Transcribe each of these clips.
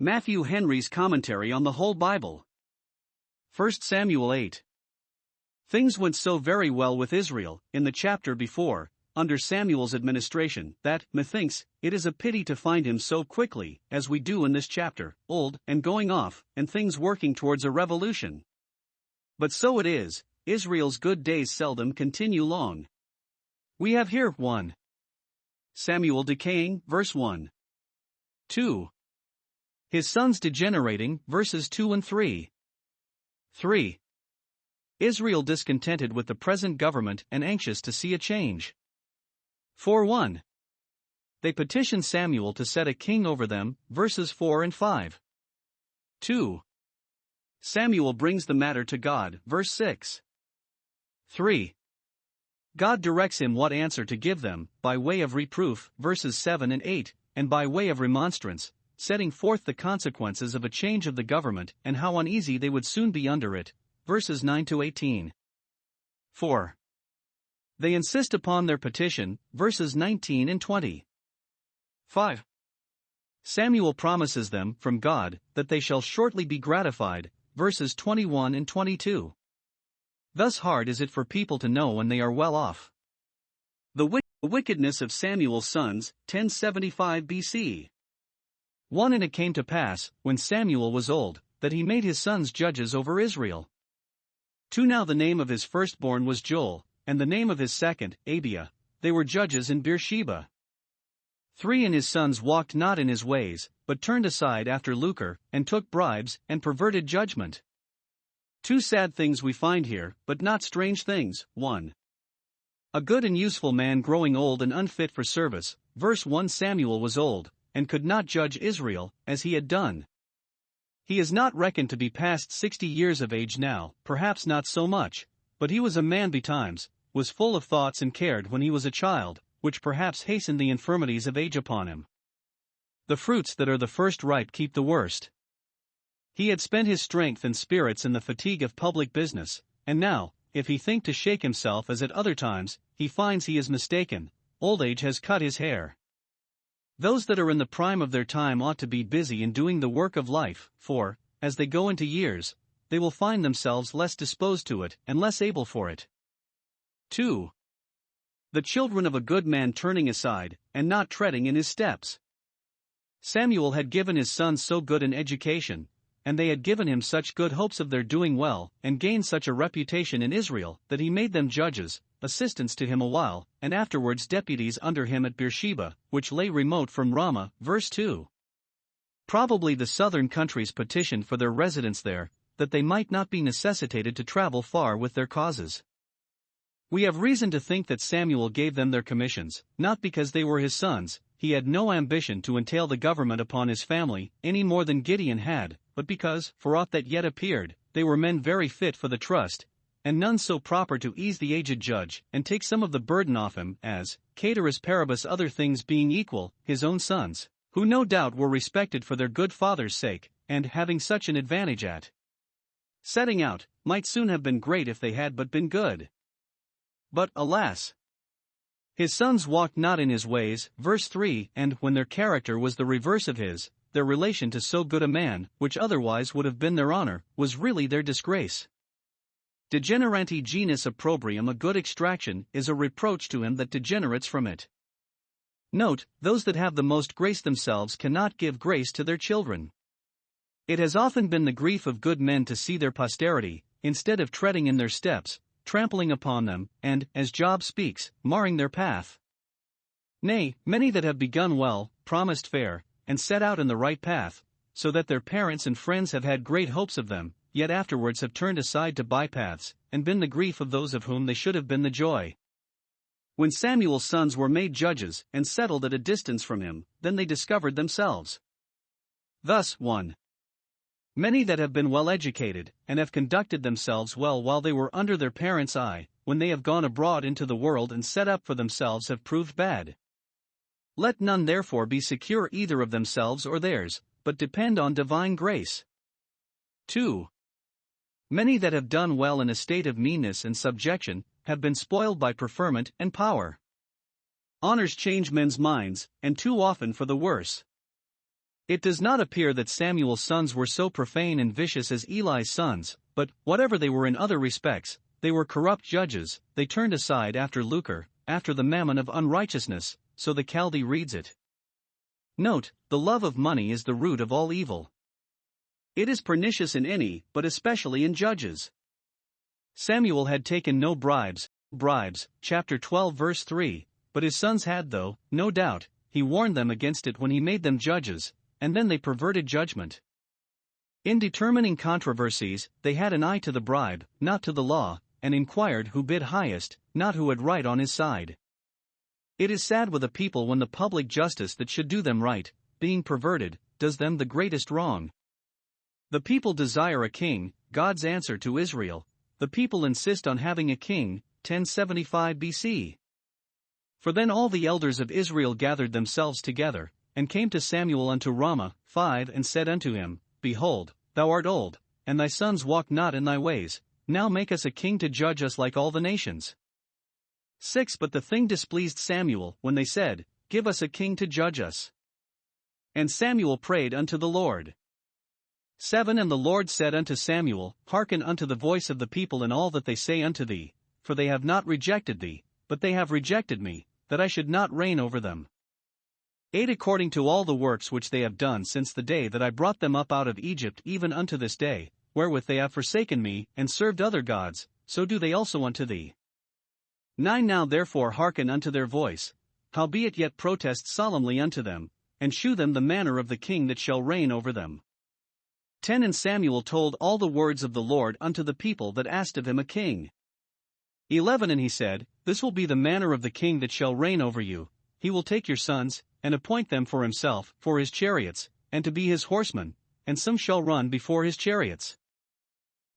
Matthew Henry's Commentary on the Whole Bible. 1 Samuel 8. Things went so very well with Israel, in the chapter before, under Samuel's administration, that, methinks, it is a pity to find him so quickly, as we do in this chapter, old, and going off, and things working towards a revolution. But so it is, Israel's good days seldom continue long. We have here 1. Samuel decaying, verse 1. 2. His sons degenerating, verses 2 and 3. 3. Israel discontented with the present government and anxious to see a change. 4:1. They petition Samuel to set a king over them, verses 4 and 5. 2. Samuel brings the matter to God, verse 6. 3. God directs him what answer to give them, by way of reproof, verses 7 and 8, and by way of remonstrance, setting forth the consequences of a change of the government and how uneasy they would soon be under it, verses 9 to 18. 4. They insist upon their petition, verses 19 and 20. 5. Samuel promises them, from God, that they shall shortly be gratified, verses 21 and 22. Thus hard is it for people to know when they are well off. The wickedness of Samuel's sons, 1075 BC. 1. And it came to pass, when Samuel was old, that he made his sons judges over Israel. 2. Now the name of his firstborn was Joel, and the name of his second, Abiah. They were judges in Beersheba. 3. And his sons walked not in his ways, but turned aside after lucre, and took bribes, and perverted judgment. 2 sad things we find here, but not strange things. 1. A good and useful man growing old and unfit for service, verse 1. Samuel was old, and could not judge Israel, as he had done. He is not reckoned to be past 60 years of age now, perhaps not so much, but he was a man betimes, was full of thoughts and cared when he was a child, which perhaps hastened the infirmities of age upon him. The fruits that are the first ripe keep the worst. He had spent his strength and spirits in the fatigue of public business, and now, if he think to shake himself as at other times, he finds he is mistaken. Old age has cut his hair. Those that are in the prime of their time ought to be busy in doing the work of life, for, as they go into years, they will find themselves less disposed to it and less able for it. 2. The children of a good man turning aside, and not treading in his steps. Samuel had given his sons so good an education, and they had given him such good hopes of their doing well, and gained such a reputation in Israel, that he made them judges, assistants to him a while, and afterwards deputies under him at Beersheba, which lay remote from Ramah, verse 2. Probably the southern countries petitioned for their residence there, that they might not be necessitated to travel far with their causes. We have reason to think that Samuel gave them their commissions, not because they were his sons. He had no ambition to entail the government upon his family, any more than Gideon had, but because, for aught that yet appeared, they were men very fit for the trust, and none so proper to ease the aged judge, and take some of the burden off him, as, caeteris paribus, other things being equal, his own sons, who no doubt were respected for their good father's sake, and, having such an advantage at setting out, might soon have been great if they had but been good. But, alas! His sons walked not in his ways, verse 3, and, when their character was the reverse of his, their relation to so good a man, which otherwise would have been their honor, was really their disgrace. Degeneranti genus opprobrium, a good extraction, is a reproach to him that degenerates from it. Note, those that have the most grace themselves cannot give grace to their children. It has often been the grief of good men to see their posterity, instead of treading in their steps, trampling upon them, and, as Job speaks, marring their path. Nay, many that have begun well, promised fair, and set out in the right path, so that their parents and friends have had great hopes of them, yet afterwards have turned aside to bypaths, and been the grief of those of whom they should have been the joy. When Samuel's sons were made judges, and settled at a distance from him, then they discovered themselves. Thus, 1. Many that have been well educated, and have conducted themselves well while they were under their parents' eye, when they have gone abroad into the world and set up for themselves, have proved bad. Let none therefore be secure either of themselves or theirs, but depend on divine grace. 2. Many that have done well in a state of meanness and subjection, have been spoiled by preferment and power. Honors change men's minds, and too often for the worse. It does not appear that Samuel's sons were so profane and vicious as Eli's sons, but, whatever they were in other respects, they were corrupt judges. They turned aside after lucre, after the mammon of unrighteousness, so the Chaldee reads it. Note, the love of money is the root of all evil. It is pernicious in any, but especially in judges. Samuel had taken no bribes, chapter 12 verse 3, but his sons had though, no doubt, he warned them against it when he made them judges, and then they perverted judgment. In determining controversies, they had an eye to the bribe, not to the law, and inquired who bid highest, not who had right on his side. It is sad with a people when the public justice that should do them right, being perverted, does them the greatest wrong. The people desire a king, God's answer to Israel. The people insist on having a king, 1075 BC. For then all the elders of Israel gathered themselves together, and came to Samuel unto Ramah, 5 and said unto him, Behold, thou art old, and thy sons walk not in thy ways, now make us a king to judge us like all the nations. 6 But the thing displeased Samuel, when they said, Give us a king to judge us. And Samuel prayed unto the Lord. 7 And the Lord said unto Samuel, Hearken unto the voice of the people in all that they say unto thee, for they have not rejected thee, but they have rejected me, that I should not reign over them. 8 According to all the works which they have done since the day that I brought them up out of Egypt even unto this day, wherewith they have forsaken me, and served other gods, so do they also unto thee. 9 Now therefore hearken unto their voice, howbeit yet protest solemnly unto them, and shew them the manner of the king that shall reign over them. 10 And Samuel told all the words of the Lord unto the people that asked of him a king. 11 And he said, This will be the manner of the king that shall reign over you. He will take your sons, and appoint them for himself, for his chariots, and to be his horsemen, and some shall run before his chariots.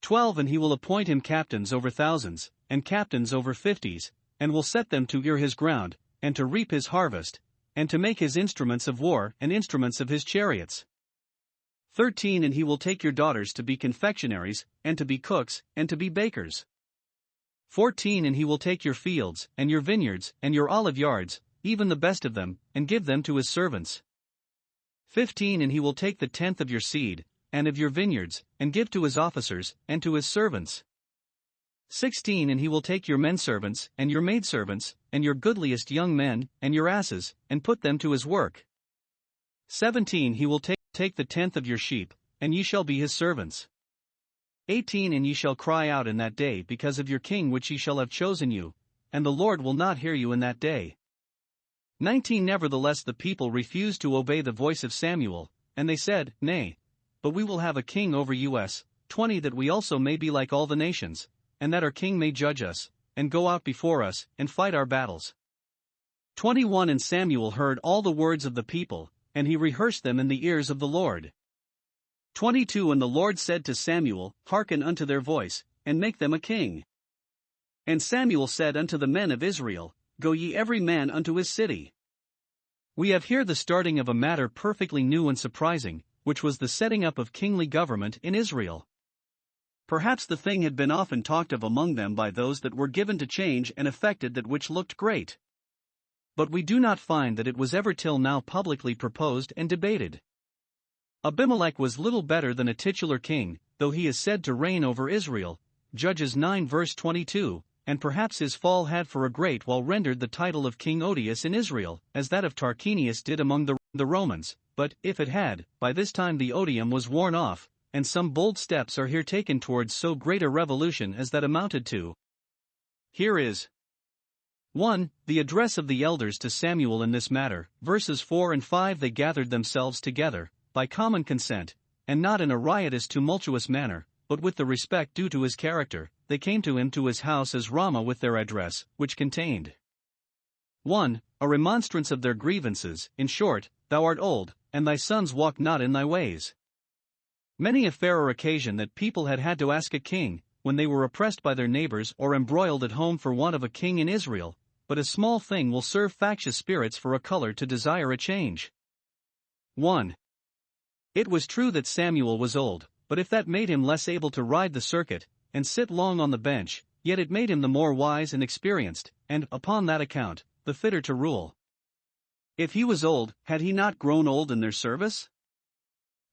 12 And he will appoint him captains over thousands, and captains over 50s, and will set them to ear his ground, and to reap his harvest, and to make his instruments of war and instruments of his chariots. 13 And he will take your daughters to be confectionaries, and to be cooks, and to be bakers. 14 And he will take your fields, and your vineyards, and your olive yards, even the best of them, and give them to his servants. 15 And he will take the tenth of your seed, and of your vineyards, and give to his officers, and to his servants. 16 And he will take your menservants, and your maidservants, and your goodliest young men, and your asses, and put them to his work. 17 He will take the tenth of your sheep, and ye shall be his servants. 18 And ye shall cry out in that day because of your king which ye shall have chosen you, and the Lord will not hear you in that day. 19 Nevertheless the people refused to obey the voice of Samuel, and they said, Nay, but we will have a king over us. 20 That we also may be like all the nations, and that our king may judge us, and go out before us, and fight our battles. 21 And Samuel heard all the words of the people, and he rehearsed them in the ears of the Lord. 22 And the Lord said to Samuel, Hearken unto their voice, and make them a king. And Samuel said unto the men of Israel, Go ye every man unto his city. We have here the starting of a matter perfectly new and surprising, which was the setting up of kingly government in Israel. Perhaps the thing had been often talked of among them by those that were given to change and affected that which looked great. But we do not find that it was ever till now publicly proposed and debated. Abimelech was little better than a titular king, though he is said to reign over Israel, Judges 9 verse 22, and perhaps his fall had for a great while rendered the title of king odious in Israel, as that of Tarquinius did among the Romans, but, if it had, by this time the odium was worn off, and some bold steps are here taken towards so great a revolution as that amounted to. Here is 1. The address of the elders to Samuel in this matter, verses 4 and 5 They gathered themselves together, by common consent, and not in a riotous tumultuous manner, but with the respect due to his character, they came to him to his house as Ramah with their address, which contained 1. A remonstrance of their grievances, in short, Thou art old, and thy sons walk not in thy ways. Many a fairer occasion that people had had to ask a king, when they were oppressed by their neighbors or embroiled at home for want of a king in Israel, but a small thing will serve factious spirits for a color to desire a change. 1. It was true that Samuel was old, but if that made him less able to ride the circuit, and sit long on the bench, yet it made him the more wise and experienced, and, upon that account, the fitter to rule. If he was old, had he not grown old in their service?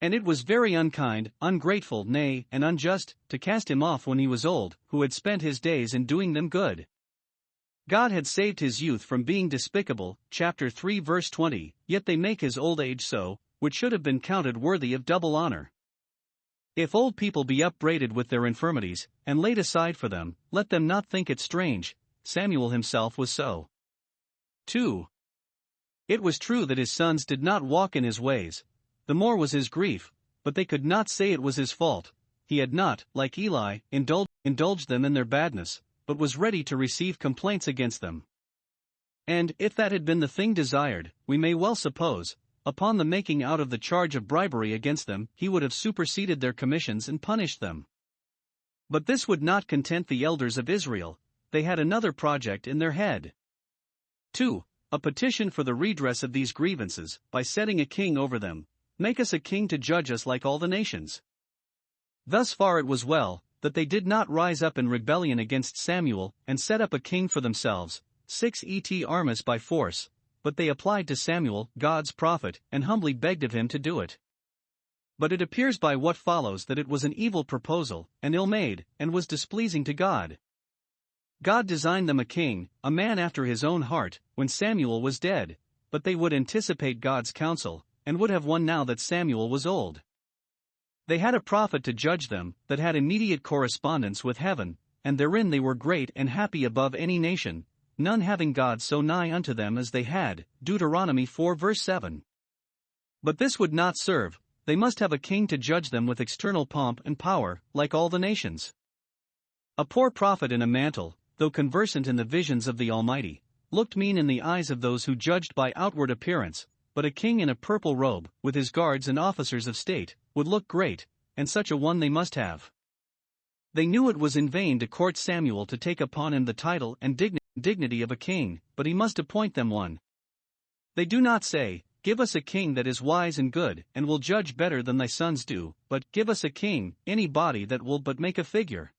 And it was very unkind, ungrateful, nay, and unjust, to cast him off when he was old, who had spent his days in doing them good. God had saved his youth from being despicable, chapter 3 verse 20, yet they make his old age so, which should have been counted worthy of double honor. If old people be upbraided with their infirmities, and laid aside for them, let them not think it strange. Samuel himself was so. 2. It was true that his sons did not walk in his ways. The more was his grief, but they could not say it was his fault. He had not, like Eli, indulged them in their badness, but was ready to receive complaints against them. And, if that had been the thing desired, we may well suppose, upon the making out of the charge of bribery against them, he would have superseded their commissions and punished them. But this would not content the elders of Israel. They had another project in their head. 2. A petition for the redress of these grievances, by setting a king over them. Make us a king to judge us like all the nations. Thus far it was well, that they did not rise up in rebellion against Samuel, and set up a king for themselves, 6 et armis by force, but they applied to Samuel, God's prophet, and humbly begged of him to do it. But it appears by what follows that it was an evil proposal, and ill-made, and was displeasing to God. God designed them a king, a man after his own heart, when Samuel was dead, but they would anticipate God's counsel, and would have one now that Samuel was old. They had a prophet to judge them, that had immediate correspondence with heaven, and therein they were great and happy above any nation, none having God so nigh unto them as they had, Deuteronomy 4 verse 7. But this would not serve, they must have a king to judge them with external pomp and power, like all the nations. A poor prophet in a mantle, though conversant in the visions of the Almighty, looked mean in the eyes of those who judged by outward appearance, but a king in a purple robe, with his guards and officers of state, would look great, and such a one they must have. They knew it was in vain to court Samuel to take upon him the title and dignity of a king, but he must appoint them one. They do not say, "Give us a king that is wise and good, and will judge better than thy sons do," but, "Give us a king, any body that will but make a figure."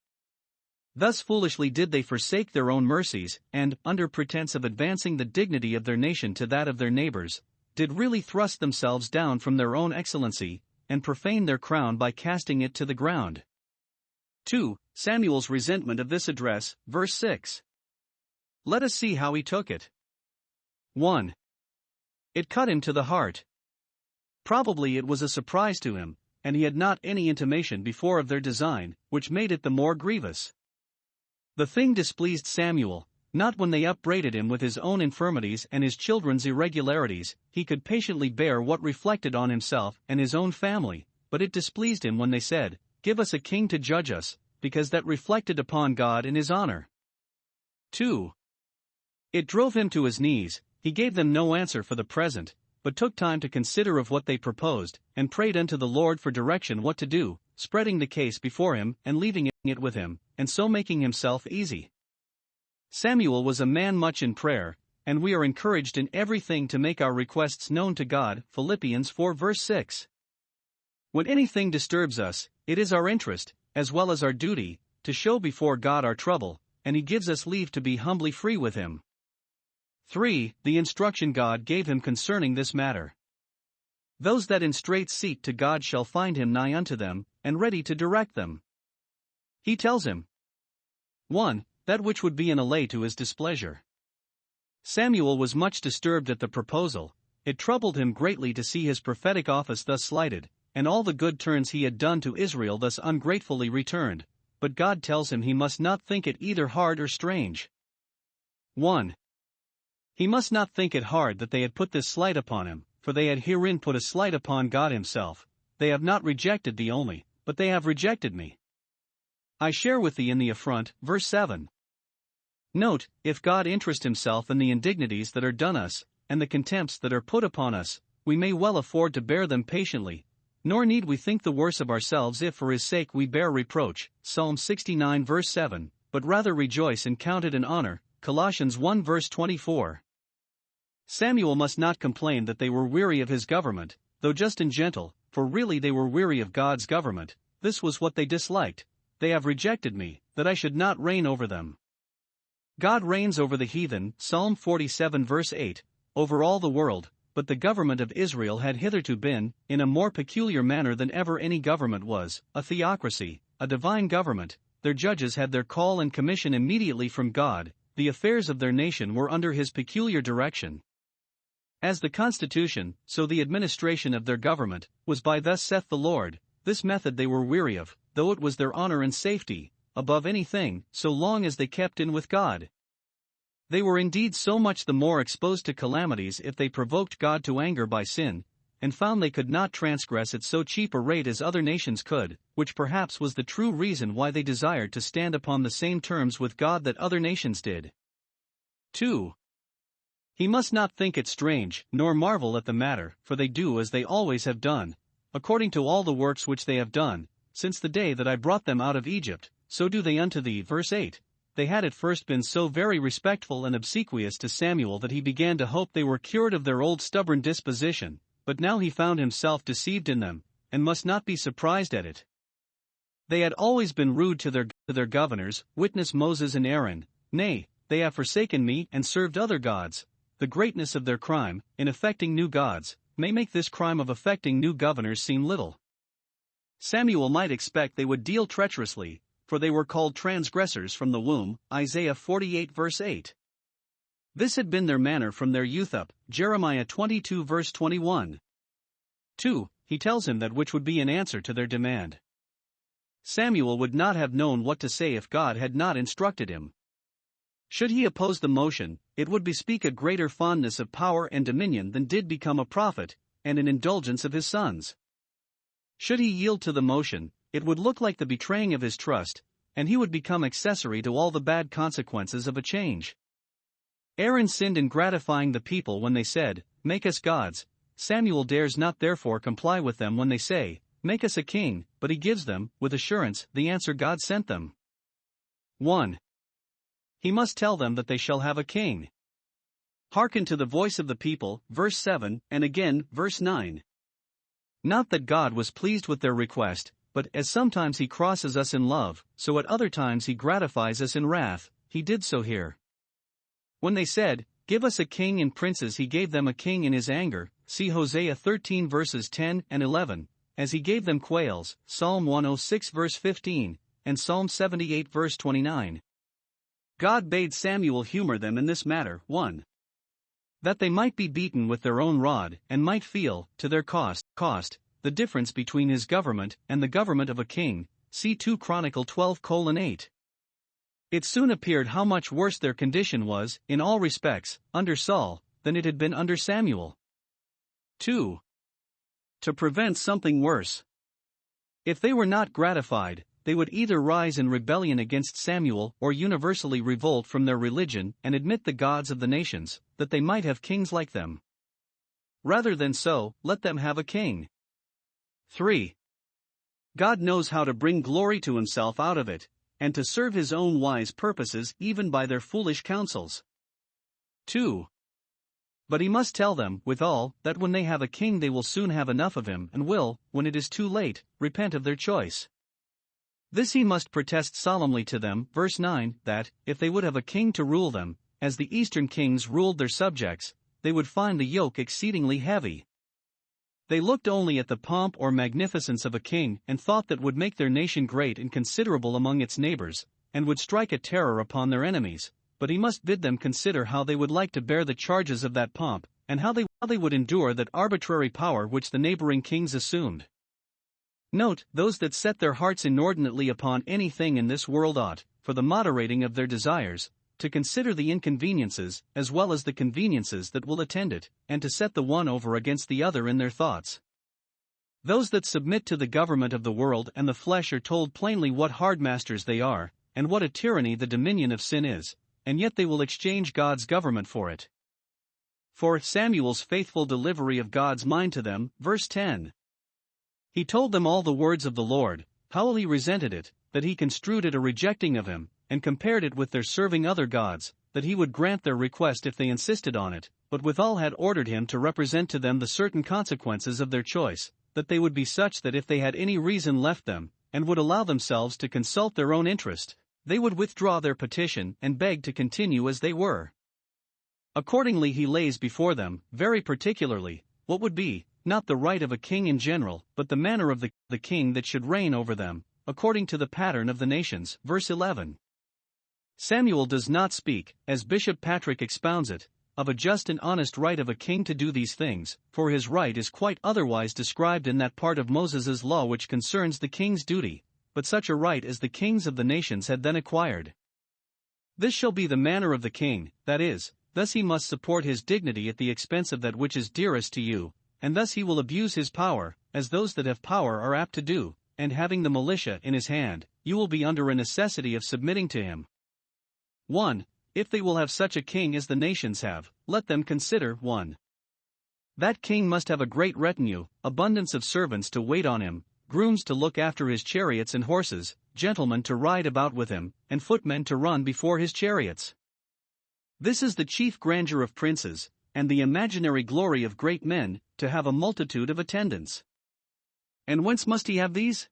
Thus foolishly did they forsake their own mercies, and, under pretense of advancing the dignity of their nation to that of their neighbors, did really thrust themselves down from their own excellency, and profane their crown by casting it to the ground. 2. Samuel's resentment of this address, verse 6. Let us see how he took it. 1. It cut him to the heart. Probably it was a surprise to him, and he had not any intimation before of their design, which made it the more grievous. The thing displeased Samuel, not when they upbraided him with his own infirmities and his children's irregularities. He could patiently bear what reflected on himself and his own family, but it displeased him when they said, "Give us a king to judge us," because that reflected upon God and his honor. 2. It drove him to his knees. He gave them no answer for the present, but took time to consider of what they proposed, and prayed unto the Lord for direction what to do, spreading the case before him and leaving it with him, and so making himself easy. Samuel was a man much in prayer, and we are encouraged in everything to make our requests known to God, Philippians 4 verse 6. When anything disturbs us, it is our interest, as well as our duty, to show before God our trouble, and he gives us leave to be humbly free with him. 3. The instruction God gave him concerning this matter. Those that in straight seek to God shall find him nigh unto them, and ready to direct them. He tells him 1. That which would be an allay to his displeasure. Samuel was much disturbed at the proposal. It troubled him greatly to see his prophetic office thus slighted, and all the good turns he had done to Israel thus ungratefully returned, but God tells him he must not think it either hard or strange. 1. He must not think it hard that they had put this slight upon him, for they had herein put a slight upon God himself. They have not rejected thee only, but they have rejected me. I share with thee in the affront, verse 7. Note, if God interest himself in the indignities that are done us, and the contempts that are put upon us, we may well afford to bear them patiently, nor need we think the worse of ourselves if for his sake we bear reproach, Psalm 69 verse 7, but rather rejoice and count it an honor, Colossians 1 verse 24. Samuel must not complain that they were weary of his government, though just and gentle, for really they were weary of God's government. This was what they disliked. They have rejected me, that I should not reign over them. God reigns over the heathen, Psalm 47 verse 8, over all the world, but the government of Israel had hitherto been, in a more peculiar manner than ever any government was, a theocracy, a divine government. Their judges had their call and commission immediately from God, the affairs of their nation were under his peculiar direction. As the constitution, so the administration of their government, was by thus saith the Lord. This method they were weary of, though it was their honor and safety, above anything, so long as they kept in with God. They were indeed so much the more exposed to calamities if they provoked God to anger by sin, and found they could not transgress at so cheap a rate as other nations could, which perhaps was the true reason why they desired to stand upon the same terms with God that other nations did. 2. He must not think it strange, nor marvel at the matter, for they do as they always have done, according to all the works which they have done, since the day that I brought them out of Egypt, so do they unto thee. Verse 8. They had at first been so very respectful and obsequious to Samuel that he began to hope they were cured of their old stubborn disposition, but now he found himself deceived in them, and must not be surprised at it. They had always been rude to their governors, witness Moses and Aaron. Nay, they have forsaken me and served other gods. The greatness of their crime, in affecting new gods, may make this crime of affecting new governors seem little. Samuel might expect they would deal treacherously, for they were called transgressors from the womb, Isaiah 48 verse 8. This had been their manner from their youth up, Jeremiah 22 verse 21. 2. He tells him that which would be an answer to their demand. Samuel would not have known what to say if God had not instructed him. Should he oppose the motion, it would bespeak a greater fondness of power and dominion than did become a prophet, and an indulgence of his sons. Should he yield to the motion, it would look like the betraying of his trust, and he would become accessory to all the bad consequences of a change. Aaron sinned in gratifying the people when they said, "Make us gods." Samuel dares not therefore comply with them when they say, "Make us a king," but he gives them, with assurance, the answer God sent them. 1. He must tell them that they shall have a king. Hearken to the voice of the people, verse 7, and again, verse 9. Not that God was pleased with their request, but as sometimes he crosses us in love, so at other times he gratifies us in wrath, he did so here. When they said, "Give us a king and princes," he gave them a king in his anger, see Hosea 13 verses 10 and 11, as he gave them quails, Psalm 106 verse 15, and Psalm 78 verse 29. God bade Samuel humor them in this matter. 1. That they might be beaten with their own rod, and might feel, to their cost, the difference between his government and the government of a king, see 2 Chronicle 12:8. It soon appeared how much worse their condition was, in all respects, under Saul, than it had been under Samuel. 2. To prevent something worse. If they were not gratified, they would either rise in rebellion against Samuel or universally revolt from their religion and admit the gods of the nations, that they might have kings like them. Rather than so, let them have a king. 3. God knows how to bring glory to himself out of it, and to serve his own wise purposes even by their foolish counsels. 2. But he must tell them, withal, that when they have a king they will soon have enough of him and will, when it is too late, repent of their choice. This he must protest solemnly to them, verse 9, that, if they would have a king to rule them, as the eastern kings ruled their subjects, they would find the yoke exceedingly heavy. They looked only at the pomp or magnificence of a king and thought that would make their nation great and considerable among its neighbors, and would strike a terror upon their enemies, but he must bid them consider how they would like to bear the charges of that pomp, and how they would endure that arbitrary power which the neighboring kings assumed. Note, those that set their hearts inordinately upon anything in this world ought, for the moderating of their desires, to consider the inconveniences, as well as the conveniences that will attend it, and to set the one over against the other in their thoughts. Those that submit to the government of the world and the flesh are told plainly what hard masters they are, and what a tyranny the dominion of sin is, and yet they will exchange God's government for it. For Samuel's faithful delivery of God's mind to them, verse 10. He told them all the words of the Lord, how he resented it, that he construed it a rejecting of him, and compared it with their serving other gods, that he would grant their request if they insisted on it, but withal had ordered him to represent to them the certain consequences of their choice, that they would be such that if they had any reason left them, and would allow themselves to consult their own interest, they would withdraw their petition and beg to continue as they were. Accordingly he lays before them, very particularly, what would be, not the right of a king in general, but the manner of the king that should reign over them, according to the pattern of the nations. Verse 11. Samuel does not speak, as Bishop Patrick expounds it, of a just and honest right of a king to do these things, for his right is quite otherwise described in that part of Moses's law which concerns the king's duty, but such a right as the kings of the nations had then acquired. This shall be the manner of the king, that is, thus he must support his dignity at the expense of that which is dearest to you, and thus he will abuse his power, as those that have power are apt to do, and having the militia in his hand, you will be under a necessity of submitting to him. 1. If they will have such a king as the nations have, let them consider 1. That king must have a great retinue, abundance of servants to wait on him, grooms to look after his chariots and horses, gentlemen to ride about with him, and footmen to run before his chariots. This is the chief grandeur of princes, and the imaginary glory of great men, to have a multitude of attendants. And whence must he have these?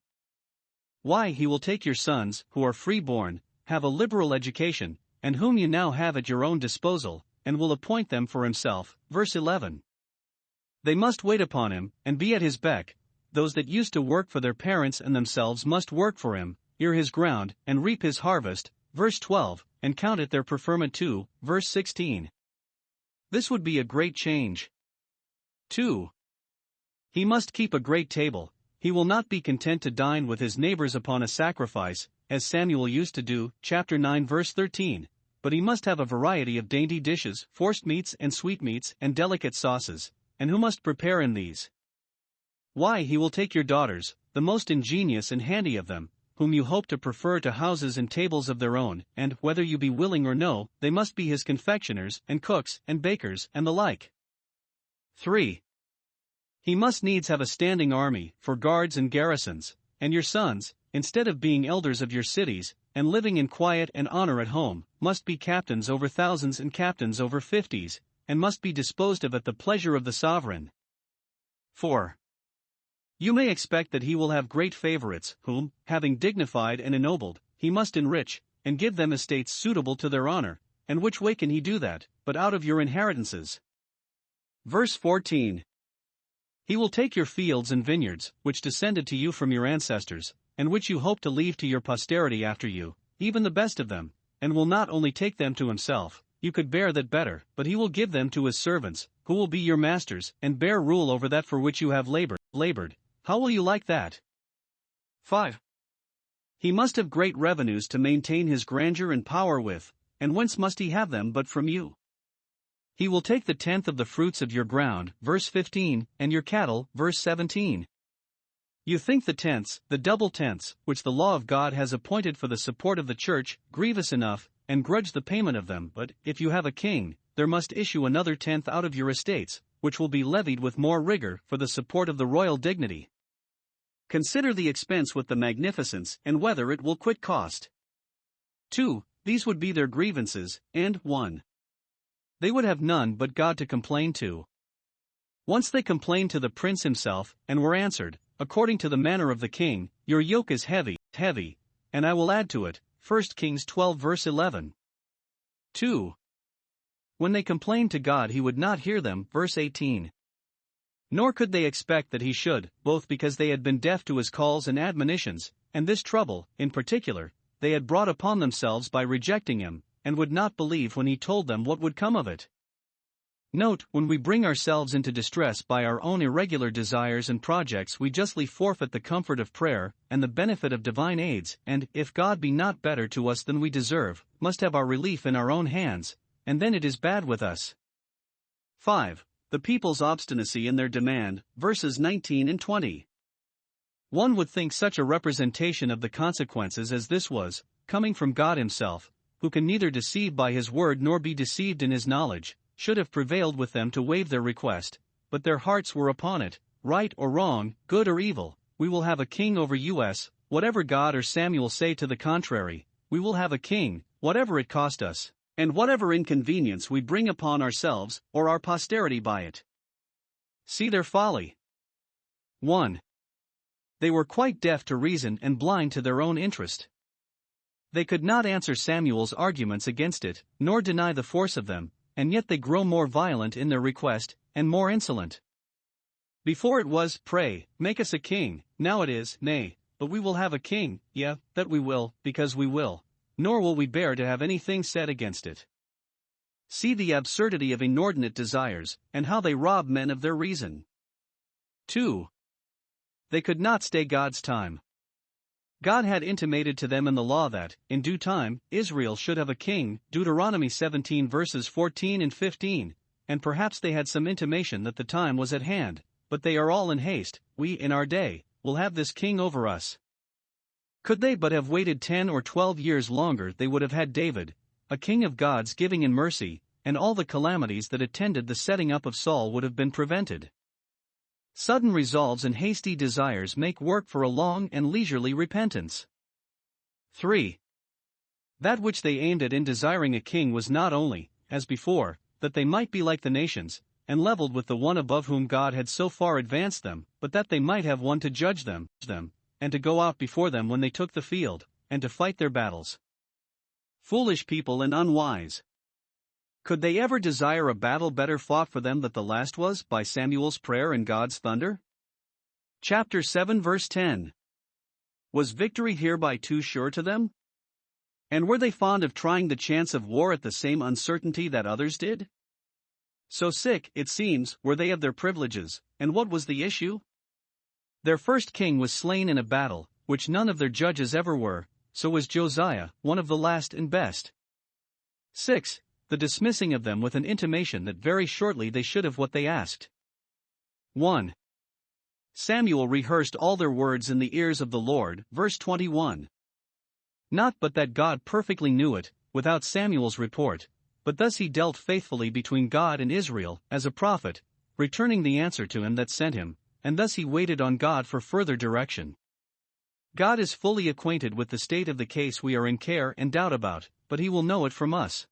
Why, he will take your sons, who are free-born, have a liberal education, and whom you now have at your own disposal, and will appoint them for himself. Verse 11. They must wait upon him, and be at his beck. Those that used to work for their parents and themselves must work for him, ear his ground, and reap his harvest. Verse 12, and count it their preferment too. Verse 16. This would be a great change. 2. He must keep a great table. He will not be content to dine with his neighbors upon a sacrifice, as Samuel used to do, chapter 9 verse 13, but he must have a variety of dainty dishes, forced meats and sweetmeats and delicate sauces, and who must prepare him these? Why, he will take your daughters, the most ingenious and handy of them, whom you hope to prefer to houses and tables of their own, and, whether you be willing or no, they must be his confectioners, and cooks, and bakers, and the like. 3. He must needs have a standing army, for guards and garrisons, and your sons, instead of being elders of your cities, and living in quiet and honor at home, must be captains over thousands and captains over fifties, and must be disposed of at the pleasure of the sovereign. 4. You may expect that he will have great favorites, whom, having dignified and ennobled, he must enrich, and give them estates suitable to their honor, and which way can he do that, but out of your inheritances? Verse 14. He will take your fields and vineyards, which descended to you from your ancestors, and which you hope to leave to your posterity after you, even the best of them, and will not only take them to himself, you could bear that better, but he will give them to his servants, who will be your masters, and bear rule over that for which you have labored. How will you like that? 5. He must have great revenues to maintain his grandeur and power with, and whence must he have them but from you? He will take the tenth of the fruits of your ground, verse 15, and your cattle, verse 17. You think the tenths, the double tenths, which the law of God has appointed for the support of the church, grievous enough, and grudge the payment of them, but, if you have a king, there must issue another tenth out of your estates, which will be levied with more rigor for the support of the royal dignity. Consider the expense with the magnificence, and whether it will quit cost. 2. These would be their grievances, and 1. They would have none but God to complain to. Once they complained to the prince himself, and were answered, according to the manner of the king, your yoke is heavy, and I will add to it, 1 Kings 12 verse 11. 2. When they complained to God he would not hear them, verse 18. Nor could they expect that he should, both because they had been deaf to his calls and admonitions, and this trouble, in particular, they had brought upon themselves by rejecting him, and would not believe when he told them what would come of it. Note, when we bring ourselves into distress by our own irregular desires and projects, we justly forfeit the comfort of prayer, and the benefit of divine aids, and, if God be not better to us than we deserve, must have our relief in our own hands, and then it is bad with us. 5. The people's obstinacy in their demand, verses 19 and 20. One would think such a representation of the consequences as this was, coming from God himself, who can neither deceive by his word nor be deceived in his knowledge, should have prevailed with them to waive their request, but their hearts were upon it, right or wrong, good or evil, we will have a king over us, whatever God or Samuel say to the contrary, we will have a king, whatever it cost us, and whatever inconvenience we bring upon ourselves, or our posterity by it. See their folly. 1. They were quite deaf to reason and blind to their own interest. They could not answer Samuel's arguments against it, nor deny the force of them, and yet they grow more violent in their request, and more insolent. Before it was, pray, make us a king, now it is, nay, but we will have a king, yeah, that we will, because we will, nor will we bear to have anything said against it. See the absurdity of inordinate desires, and how they rob men of their reason. 2. They could not stay God's time. God had intimated to them in the law that, in due time, Israel should have a king, Deuteronomy 17 verses 14 and 15, and perhaps they had some intimation that the time was at hand, but they are all in haste, we in our day, will have this king over us. Could they but have waited 10 or 12 years longer, they would have had David, a king of God's giving and mercy, and all the calamities that attended the setting up of Saul would have been prevented. Sudden resolves and hasty desires make work for a long and leisurely repentance. 3. That which they aimed at in desiring a king was not only, as before, that they might be like the nations, and leveled with the one above whom God had so far advanced them, but that they might have one to judge them, and to go out before them when they took the field, and to fight their battles. Foolish people and unwise. Could they ever desire a battle better fought for them than the last was, by Samuel's prayer and God's thunder? Chapter 7 verse 10. Was victory hereby too sure to them? And were they fond of trying the chance of war at the same uncertainty that others did? So sick, it seems, were they of their privileges, and what was the issue? Their first king was slain in a battle, which none of their judges ever were, so was Josiah, one of the last and best. 6. The dismissing of them with an intimation that very shortly they should have what they asked. 1. Samuel rehearsed all their words in the ears of the Lord, verse 21. Not but that God perfectly knew it, without Samuel's report, but thus he dealt faithfully between God and Israel, as a prophet, returning the answer to him that sent him, and thus he waited on God for further direction. God is fully acquainted with the state of the case we are in care and doubt about, but he will know it from us.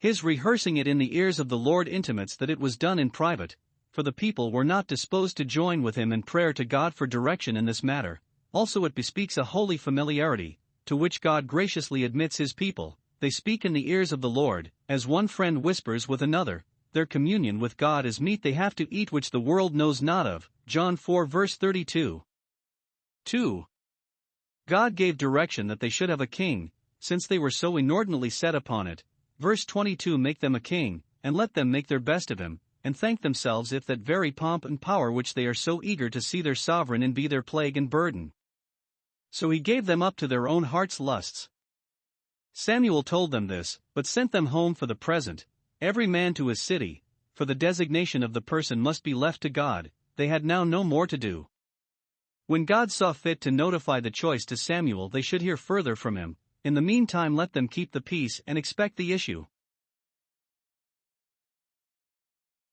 His rehearsing it in the ears of the Lord intimates that it was done in private, for the people were not disposed to join with him in prayer to God for direction in this matter. Also it bespeaks a holy familiarity, to which God graciously admits his people. They speak in the ears of the Lord, as one friend whispers with another. Their communion with God is meat they have to eat which the world knows not of. John 4 verse 32. 2. God gave direction that they should have a king, since they were so inordinately set upon it. Verse 22. Make them a king, and let them make their best of him, and thank themselves if that very pomp and power which they are so eager to see their sovereign in be their plague and burden. So he gave them up to their own heart's lusts. Samuel told them this, but sent them home for the present, every man to his city, for the designation of the person must be left to God. They had now no more to do. When God saw fit to notify the choice to Samuel, they should hear further from him. In the meantime let them keep the peace and expect the issue.